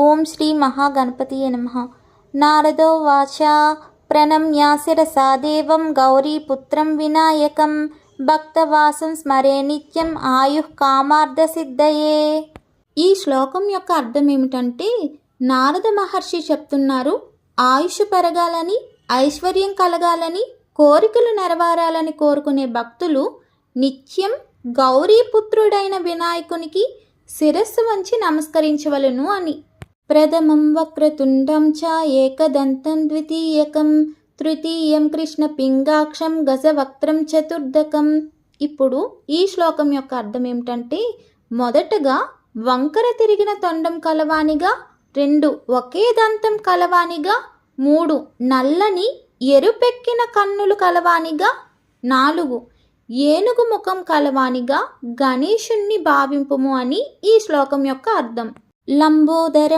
ఓం శ్రీ మహాగణపతియే నమః. నారదో వాచ ప్రణమ్య శిరసా దేవం గౌరీపుత్రం వినాయకం భక్తవాసం స్మరే నిత్యం ఆయుః కామార్థ సిద్ధయే. ఈ శ్లోకం యొక్క అర్థం ఏమిటంటే, నారద మహర్షి చెప్తున్నారు, ఆయుష్ పెరగాలని, ఐశ్వర్యం కలగాలని, కోరికలు నెరవేరాలని కోరుకునే భక్తులు నిత్యం గౌరీపుత్రుడైన వినాయకునికి శిరస్సు వంచి నమస్కరించవలను అని. ప్రథమం వక్రతుండం చ ఏకదంతం ద్వితీయకం తృతీయం కృష్ణ పింగాక్షం గజవక్త్రం చతుర్దకం. ఇప్పుడు ఈ శ్లోకం యొక్క అర్థం ఏమిటంటే, మొదటగా వంకర తిరిగిన తొండం కలవానిగా, 2 ఒకే దంతం కలవానిగా, 3 నల్లని ఎరుపెక్కిన కన్నులు కలవానిగా, 4 ఏనుగు ముఖం కలవానిగా గణేశుణ్ణి భావింపుము అని ఈ శ్లోకం యొక్క అర్థం. లంబోదరం